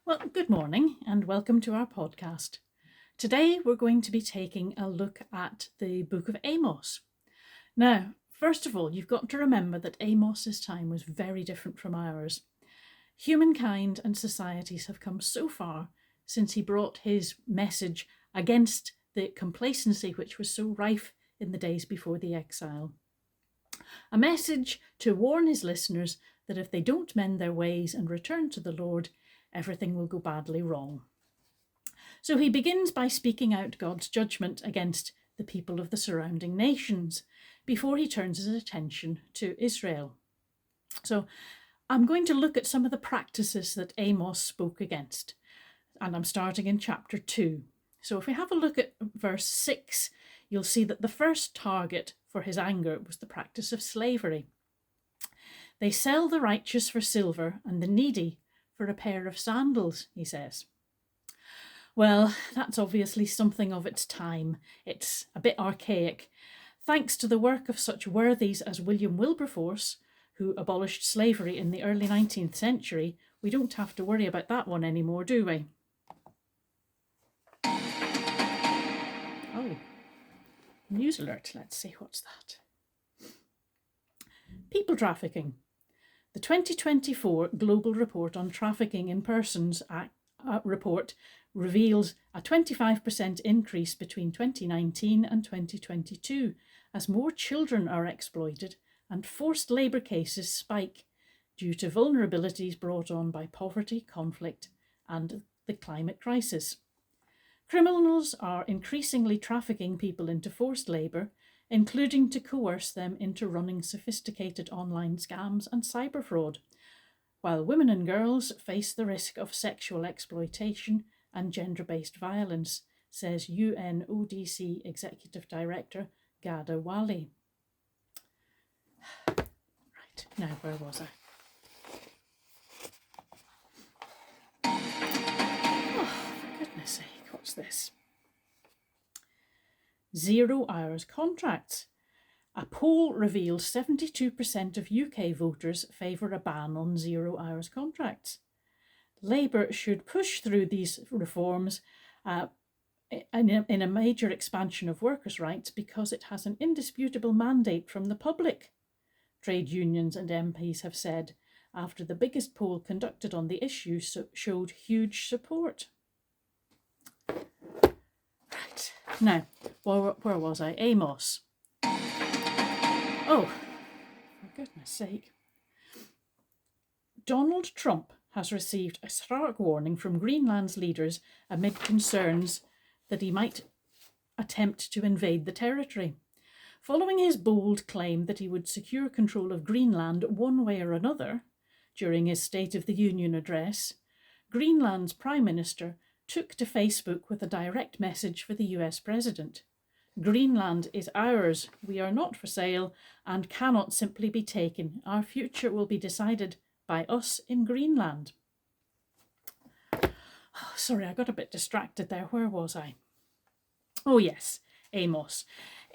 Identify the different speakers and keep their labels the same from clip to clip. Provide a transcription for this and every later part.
Speaker 1: Well, good morning and welcome to our podcast. Today we're going to be taking a look at the book of Amos. Now, first of all, you've got to remember that Amos's time was very different from ours. Humankind and societies have come so far since he brought his message against the complacency which was so rife in the days before the exile. A message to warn his listeners that if they don't mend their ways and return to the Lord, everything will go badly wrong. So he begins by speaking out God's judgment against the people of the surrounding nations before he turns his attention to Israel. So I'm going to look at some of the practices that Amos spoke against, and I'm starting in chapter 2. So if we have a look at verse 6, you'll see that the first target for his anger was the practice of slavery. They sell the righteous for silver and the needy for a pair of sandals, he says. Well, that's obviously something of its time. It's a bit archaic. Thanks to the work of such worthies as William Wilberforce, who abolished slavery in the early 19th century, we don't have to worry about that one anymore, do we? Oh, news alert. Let's see, what's that? People trafficking. The 2024 Global Report on Trafficking in Persons report reveals a 25% increase between 2019 and 2022 as more children are exploited and forced labour cases spike due to vulnerabilities brought on by poverty, conflict and the climate crisis. Criminals are increasingly trafficking people into forced labour, including to coerce them into running sophisticated online scams and cyber fraud, while women and girls face the risk of sexual exploitation and gender-based violence, says UNODC Executive Director Ghada Wali. Right, now where was I? Oh, for goodness sake, what's this? 0 hours contracts. A poll reveals 72% of UK voters favour a ban on 0 hours contracts. Labour should push through these reforms in a major expansion of workers' rights because it has an indisputable mandate from the public, trade unions and MPs have said, after the biggest poll conducted on the issue showed huge support. Right, now, where was I? Amos. Oh, for goodness sake. Donald Trump has received a stark warning from Greenland's leaders amid concerns that he might attempt to invade the territory. Following his bold claim that he would secure control of Greenland one way or another during his State of the Union address, Greenland's Prime Minister took to Facebook with a direct message for the US President. Greenland is ours. We are not for sale and cannot simply be taken. Our future will be decided by us in Greenland. Oh, sorry, I got a bit distracted there. Where was I? Oh yes, Amos.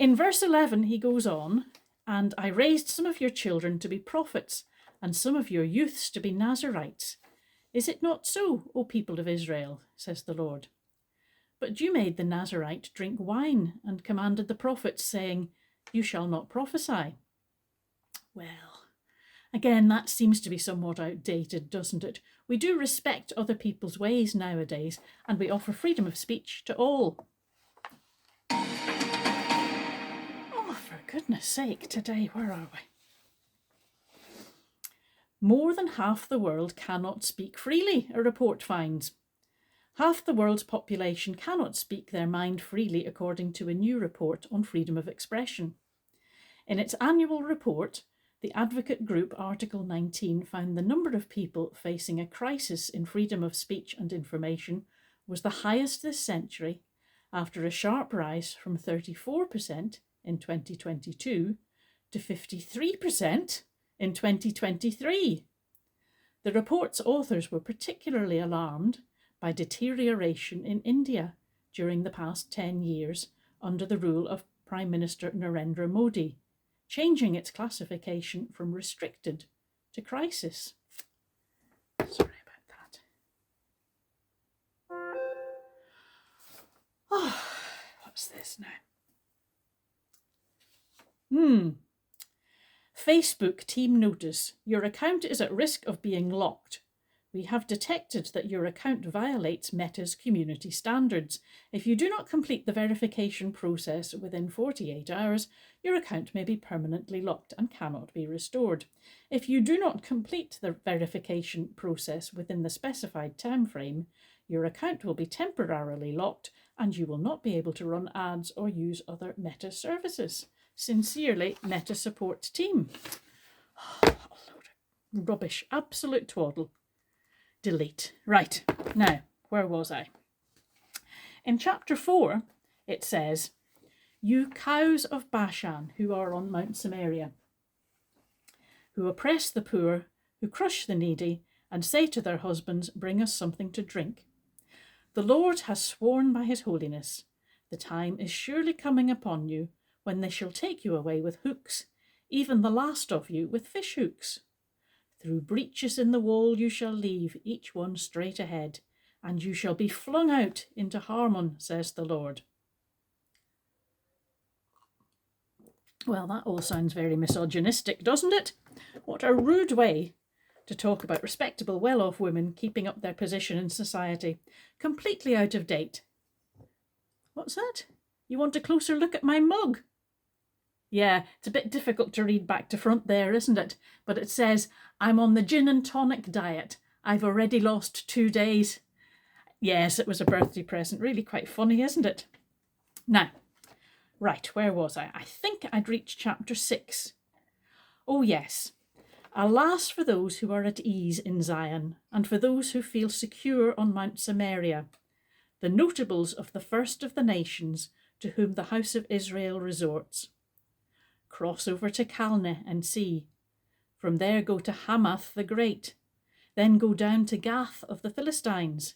Speaker 1: In verse 11 he goes on, "And I raised some of your children to be prophets and some of your youths to be Nazarites. Is it not so, O people of Israel, says the Lord? But you made the Nazarite drink wine and commanded the prophets, saying, 'You shall not prophesy.'" Well, again, that seems to be somewhat outdated, doesn't it? We do respect other people's ways nowadays, and we offer freedom of speech to all. Oh, for goodness sake, today, where are we? More than half the world cannot speak freely, a report finds. Half the world's population cannot speak their mind freely, according to a new report on freedom of expression. In its annual report, the advocate group Article 19 found the number of people facing a crisis in freedom of speech and information was the highest this century, after a sharp rise from 34% in 2022 to 53% in 2023. The report's authors were particularly alarmed by deterioration in India during the past 10 years under the rule of Prime Minister Narendra Modi, changing its classification from restricted to crisis. Sorry about that. this now? Facebook team notice. Your account is at risk of being locked. We have detected that your account violates Meta's community standards. If you do not complete the verification process within 48 hours, your account may be permanently locked and cannot be restored. If you do not complete the verification process within the specified time frame, your account will be temporarily locked and you will not be able to run ads or use other Meta services. Sincerely, Meta support team. A load of rubbish, absolute twaddle. Delete. Right, now, where was I? In chapter 4, it says, "You cows of Bashan who are on Mount Samaria, who oppress the poor, who crush the needy, and say to their husbands, 'Bring us something to drink.' The Lord has sworn by his holiness, the time is surely coming upon you when they shall take you away with hooks, even the last of you with fish hooks. Through breaches in the wall you shall leave, each one straight ahead, and you shall be flung out into Harmon, says the Lord." Well, that all sounds very misogynistic, doesn't it? What a rude way to talk about respectable, well-off women keeping up their position in society. Completely out of date. What's that? You want a closer look at my mug? Yeah, it's a bit difficult to read back to front there, isn't it? But it says, "I'm on the gin and tonic diet. I've already lost 2 days." Yes, it was a birthday present. Really quite funny, isn't it? Now, right, where was I? I think I'd reached chapter 6. Oh yes. "Alas for those who are at ease in Zion, and for those who feel secure on Mount Samaria, the notables of the first of the nations, to whom the house of Israel resorts. Cross over to Calneh and see. From there go to Hamath the Great. Then go down to Gath of the Philistines.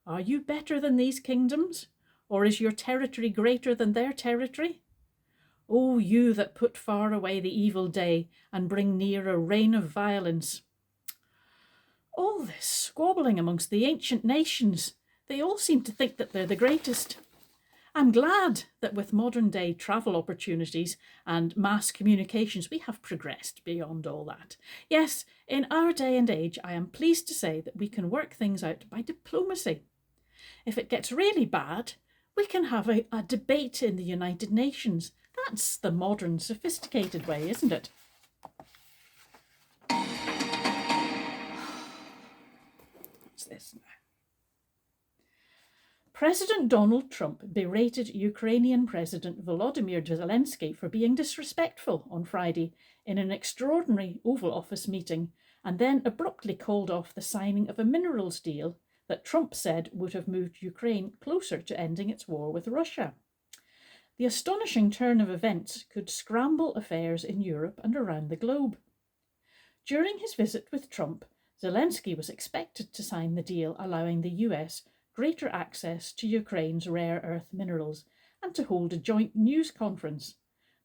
Speaker 1: Are you better than these kingdoms? Or is your territory greater than their territory? O you that put far away the evil day and bring near a reign of violence." All this squabbling amongst the ancient nations. They all seem to think that they're the greatest. I'm glad that with modern day travel opportunities and mass communications, we have progressed beyond all that. Yes, in our day and age, I am pleased to say that we can work things out by diplomacy. If it gets really bad, we can have a debate in the United Nations. That's the modern, sophisticated way, isn't it? What's this now? President Donald Trump berated Ukrainian President Volodymyr Zelensky for being disrespectful on Friday in an extraordinary Oval Office meeting, and then abruptly called off the signing of a minerals deal that Trump said would have moved Ukraine closer to ending its war with Russia. The astonishing turn of events could scramble affairs in Europe and around the globe. During his visit with Trump, Zelensky was expected to sign the deal allowing the US greater access to Ukraine's rare earth minerals and to hold a joint news conference.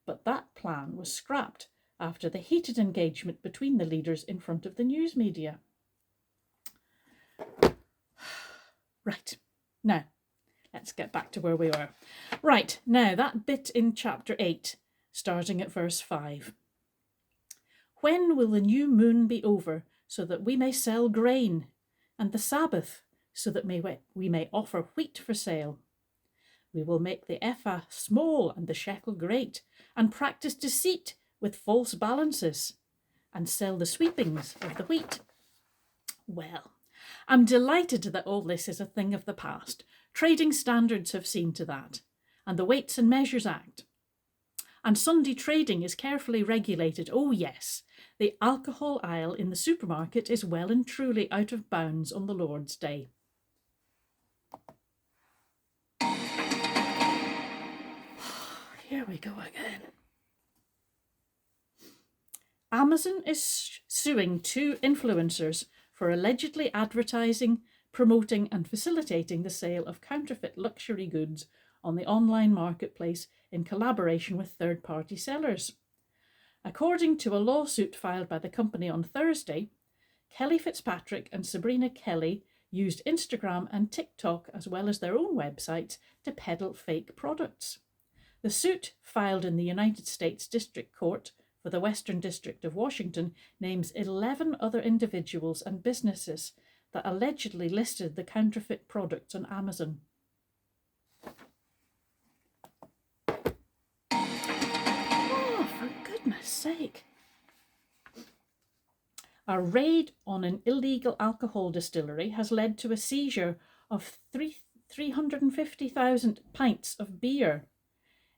Speaker 1: But that plan was scrapped after the heated engagement between the leaders in front of the news media. Right, now, let's get back to where we were. Right, now that bit in chapter 8, starting at verse 5. "When will the new moon be over, so that we may sell grain, and the Sabbath, so that we may offer wheat for sale? We will make the ephah small and the shekel great, and practice deceit with false balances, and sell the sweepings of the wheat." Well, I'm delighted that all this is a thing of the past. Trading standards have seen to that, and the Weights and Measures Act. And Sunday trading is carefully regulated. Oh yes, the alcohol aisle in the supermarket is well and truly out of bounds on the Lord's Day. Here we go again. Amazon is suing 2 influencers for allegedly advertising, promoting and facilitating the sale of counterfeit luxury goods on the online marketplace in collaboration with third-party sellers. According to a lawsuit filed by the company on Thursday, Kelly Fitzpatrick and Sabrina Kelly used Instagram and TikTok as well as their own websites to peddle fake products. The suit, filed in the United States District Court for the Western District of Washington, names 11 other individuals and businesses that allegedly listed the counterfeit products on Amazon. Oh, for goodness sake. A raid on an illegal alcohol distillery has led to a seizure of 350,000 pints of beer.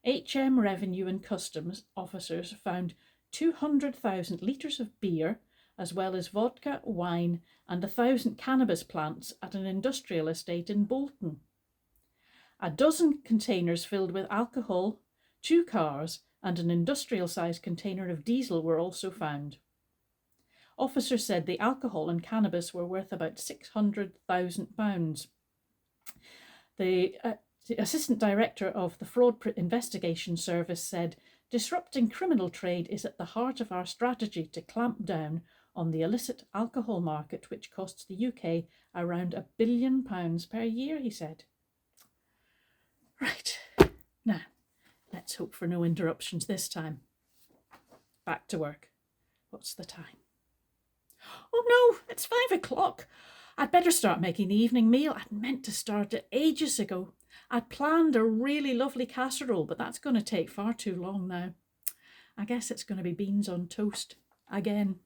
Speaker 1: HM Revenue and Customs officers found 200,000 litres of beer, as well as vodka, wine, and 1,000 cannabis plants at an industrial estate in Bolton. A dozen containers filled with alcohol, 2 cars, and an industrial-sized container of diesel were also found. Officers said the alcohol and cannabis were worth about £600,000. The Assistant Director of the Fraud Investigation Service said, "Disrupting criminal trade is at the heart of our strategy to clamp down on the illicit alcohol market, which costs the UK around £1 billion per year," he said. Right, now, let's hope for no interruptions this time. Back to work. What's the time? Oh no, it's 5 o'clock. I'd better start making the evening meal. I'd meant to start it ages ago. I'd planned a really lovely casserole, but that's going to take far too long now. I guess it's going to be beans on toast again.